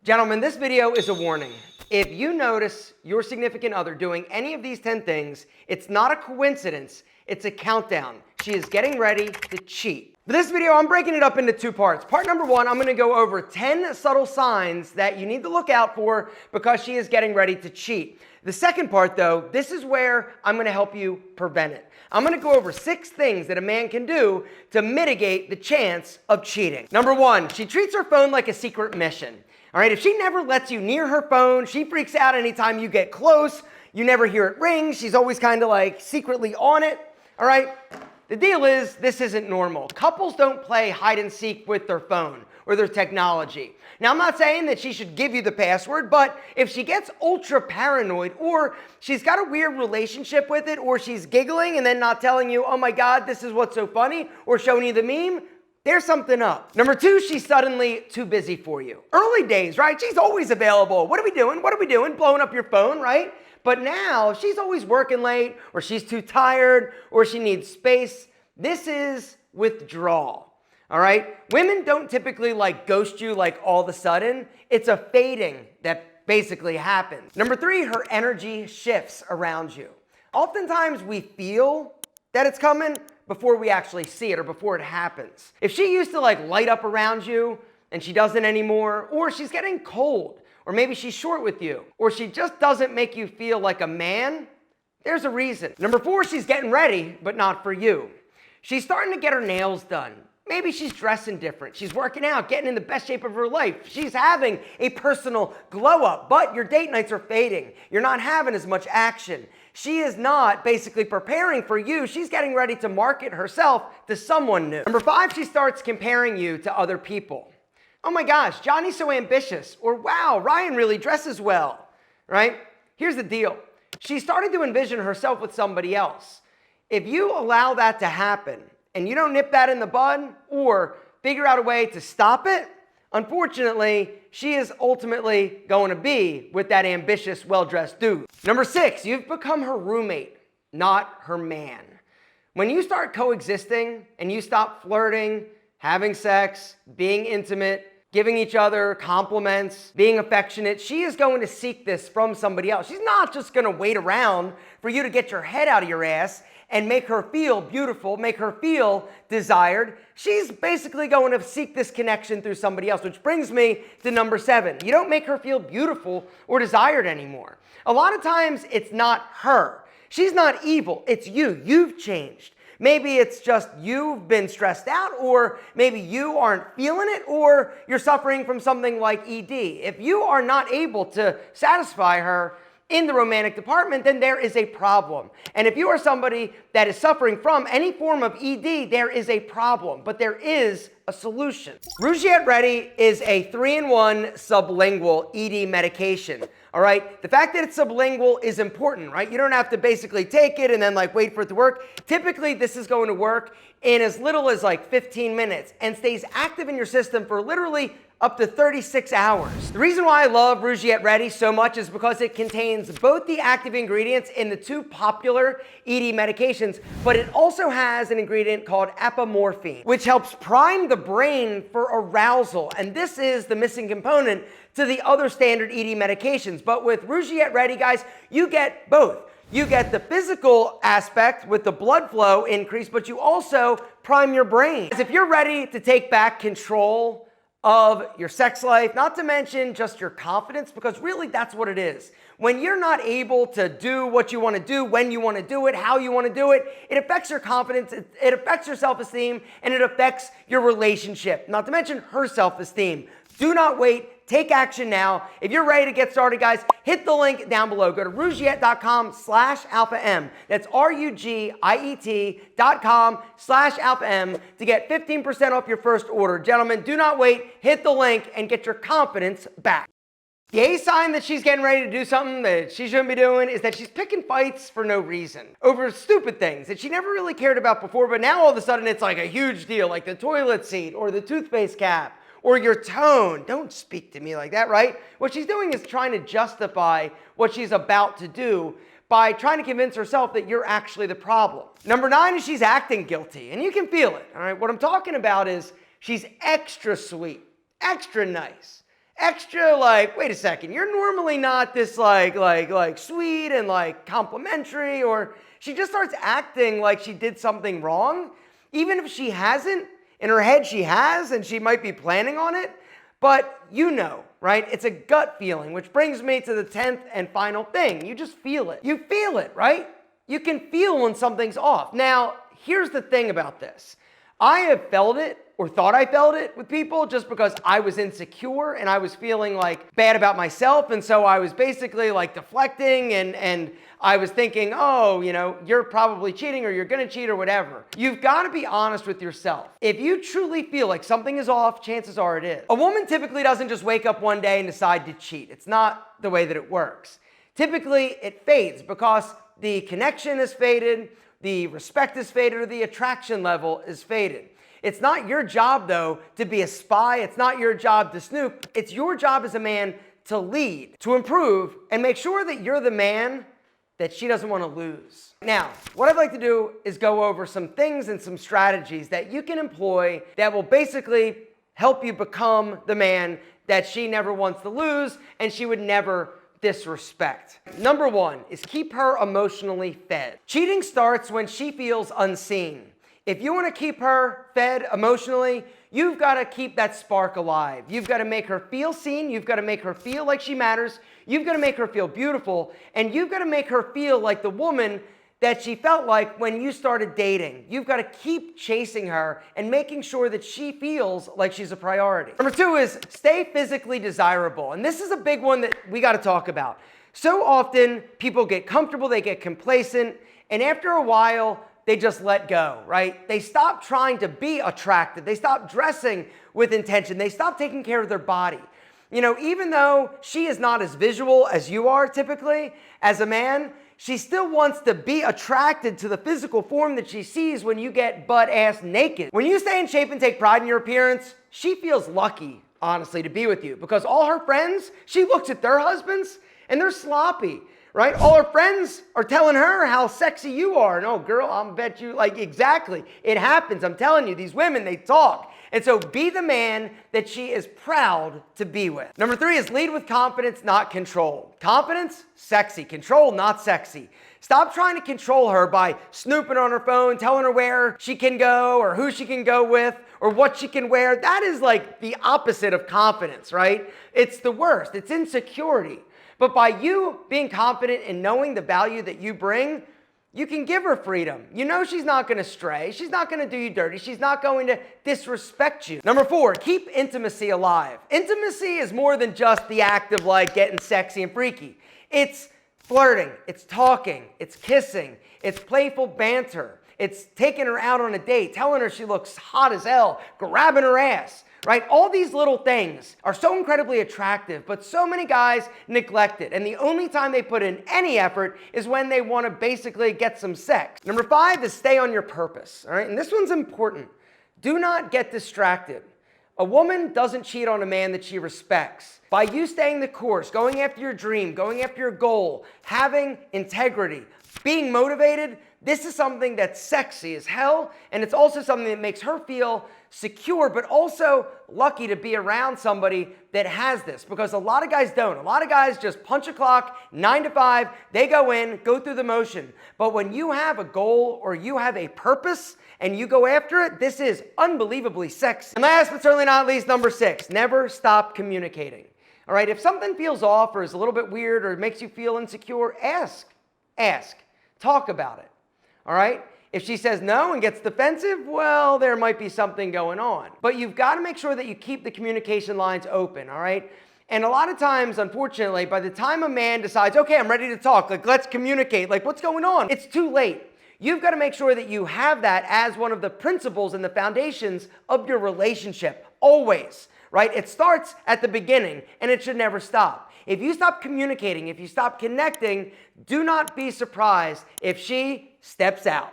Gentlemen, this video is a warning. If you notice your significant other doing any of these 10 things, it's not a coincidence, it's a countdown. She is getting ready to cheat. For this video, I'm breaking it up into two parts. Part number one, I'm gonna go over 10 subtle signs that you need to look out for because she is getting ready to cheat. The second part though, this is where I'm gonna help you prevent it. I'm gonna go over 6 things that a man can do to mitigate the chance of cheating. Number one, she treats her phone like a secret mission. All right, if she never lets you near her phone, she freaks out anytime you get close, you never hear it ring, she's always kind of like secretly on it, all right? The deal is, this isn't normal. Couples don't play hide and seek with their phone or their technology. Now, I'm not saying that she should give you the password, but if she gets ultra paranoid or she's got a weird relationship with it or she's giggling and then not telling you, oh my God, this is what's so funny, or showing you the meme, there's something up. Number two, she's suddenly too busy for you. Early days, right? She's always available. What are we doing? What are we doing? Blowing up your phone, right? But now she's always working late, or she's too tired, or she needs space. This is withdrawal, all right? Women don't typically like ghost you like all of a sudden. It's a fading that basically happens. Number three, her energy shifts around you. Oftentimes we feel that it's coming before we actually see it or before it happens. If she used to like light up around you and she doesn't anymore, or she's getting cold, or maybe she's short with you, or she just doesn't make you feel like a man, there's a reason. Number four, she's getting ready, but not for you. She's starting to get her nails done. Maybe she's dressing different. She's working out, getting in the best shape of her life. She's having a personal glow up, but your date nights are fading. You're not having as much action. She is not basically preparing for you. She's getting ready to market herself to someone new. Number five, she starts comparing you to other people. Oh my gosh, Johnny's so ambitious. Or wow, Ryan really dresses well, right? Here's the deal. She's starting to envision herself with somebody else. If you allow that to happen and you don't nip that in the bud or figure out a way to stop it, unfortunately, she is ultimately going to be with that ambitious, well-dressed dude. Number six, you've become her roommate, not her man. When you start coexisting and you stop flirting, having sex, being intimate, giving each other compliments, being affectionate, she is going to seek this from somebody else. She's not just going to wait around for you to get your head out of your ass and make her feel beautiful, make her feel desired. She's basically going to seek this connection through somebody else, which brings me to number 7. You don't make her feel beautiful or desired anymore. A lot of times it's not her. She's not evil, it's you. You've changed. Maybe it's just you've been stressed out, or maybe you aren't feeling it, or you're suffering from something like ED. If you are not able to satisfy her in the romantic department, then there is a problem. And if you are somebody that is suffering from any form of ED, there is a problem, but there is a solution. Rougiette Ready is a 3-in-1 sublingual ED medication. All right, the fact that it's sublingual is important, right? You don't have to basically take it and then like wait for it to work. Typically, this is going to work in as little as like 15 minutes and stays active in your system for literally up to 36 hours. The reason why I love Rougiette Ready so much is because it contains both the active ingredients in the 2 popular ED medications, but it also has an ingredient called apomorphine, which helps prime the brain for arousal. And this is the missing component to the other standard ED medications. But with Rougiette Ready, guys, you get both. You get the physical aspect with the blood flow increase, but you also prime your brain. If you're ready to take back control of your sex life, not to mention just your confidence, because really that's what it is. When you're not able to do what you want to do, when you want to do it, how you want to do it, it affects your confidence, it affects your self-esteem, and it affects your relationship, not to mention her self-esteem. Do not wait. Take action now. If you're ready to get started, guys, hit the link down below. Go to rougiette.com/alpha-M. That's RUGIET.com/alpha-M to get 15% off your first order. Gentlemen, do not wait. Hit the link and get your confidence back. The A sign that she's getting ready to do something that she shouldn't be doing is that she's picking fights for no reason over stupid things that she never really cared about before, but now all of a sudden it's like a huge deal, like the toilet seat or the toothpaste cap or your tone. Don't speak to me like that, right? What she's doing is trying to justify what she's about to do by trying to convince herself that you're actually the problem. Number 9 is she's acting guilty, and you can feel it, all right? What I'm talking about is she's extra sweet, extra nice, extra like, wait a second, you're normally not this like sweet and like complimentary, or she just starts acting like she did something wrong, even if she hasn't. In her head she has, and she might be planning on it, but you know, right? It's a gut feeling, which brings me to the 10th and final thing. You just feel it. You feel it, right? You can feel when something's off. Now, here's the thing about this. I have felt it, or thought I felt it with people, just because I was insecure and I was feeling like bad about myself. And so I was basically like deflecting and I was thinking, oh, you know, you're probably cheating or you're gonna cheat or whatever. You've gotta be honest with yourself. If you truly feel like something is off, chances are it is. A woman typically doesn't just wake up one day and decide to cheat. It's not the way that it works. Typically it fades because the connection is faded, the respect is faded, or the attraction level is faded. It's not your job, though, to be a spy. It's not your job to snoop. It's your job as a man to lead, to improve, and make sure that you're the man that she doesn't want to lose. Now, what I'd like to do is go over some things and some strategies that you can employ that will basically help you become the man that she never wants to lose and she would never disrespect. Number one is keep her emotionally fed. Cheating starts when she feels unseen. If you want to keep her fed emotionally, you've got to keep that spark alive. You've got to make her feel seen. You've got to make her feel like she matters. You've got to make her feel beautiful. And you've got to make her feel like the woman that she felt like when you started dating. You've got to keep chasing her and making sure that she feels like she's a priority. Number two is stay physically desirable. And this is a big one that we got to talk about. So often people get comfortable, they get complacent, and after a while, they just let go, right? They stop trying to be attractive. They stop dressing with intention. They stop taking care of their body. You know, even though she is not as visual as you are typically as a man, she still wants to be attracted to the physical form that she sees when you get butt-ass naked. When you stay in shape and take pride in your appearance, she feels lucky, honestly, to be with you, because all her friends, she looks at their husbands and they're sloppy. Right? All her friends are telling her how sexy you are. And oh, girl, I'll bet you, like, exactly. It happens. I'm telling you, these women, they talk. And so be the man that she is proud to be with. Number three is lead with confidence, not control. Confidence, sexy. Control, not sexy. Stop trying to control her by snooping on her phone, telling her where she can go or who she can go with or what she can wear. That is like the opposite of confidence, right? It's the worst. It's insecurity. But by you being confident in knowing the value that you bring, you can give her freedom. You know she's not going to stray. She's not going to do you dirty. She's not going to disrespect you. Number four, keep intimacy alive. Intimacy is more than just the act of like getting sexy and freaky. It's flirting. It's talking. It's kissing. It's playful banter. It's taking her out on a date, telling her she looks hot as hell, grabbing her ass. Right? All these little things are so incredibly attractive, but so many guys neglect it. And the only time they put in any effort is when they want to basically get some sex. Number five is stay on your purpose. All right? And this one's important. Do not get distracted. A woman doesn't cheat on a man that she respects. By you staying the course, going after your dream, going after your goal, having integrity, being motivated, this is something that's sexy as hell, and it's also something that makes her feel secure, but also lucky to be around somebody that has this, because a lot of guys don't. A lot of guys just punch a clock, 9 to 5, they go in, go through the motion. But when you have a goal or you have a purpose and you go after it, this is unbelievably sexy. And last but certainly not least, number 6, never stop communicating. All right, if something feels off or is a little bit weird or makes you feel insecure, ask, talk about it. All right? If she says no and gets defensive, well, there might be something going on. But you've got to make sure that you keep the communication lines open, all right? And a lot of times, unfortunately, by the time a man decides, okay, I'm ready to talk, like, let's communicate, like, what's going on? It's too late. You've got to make sure that you have that as one of the principles and the foundations of your relationship, always, right? It starts at the beginning, and it should never stop. If you stop communicating, if you stop connecting, do not be surprised if she steps out.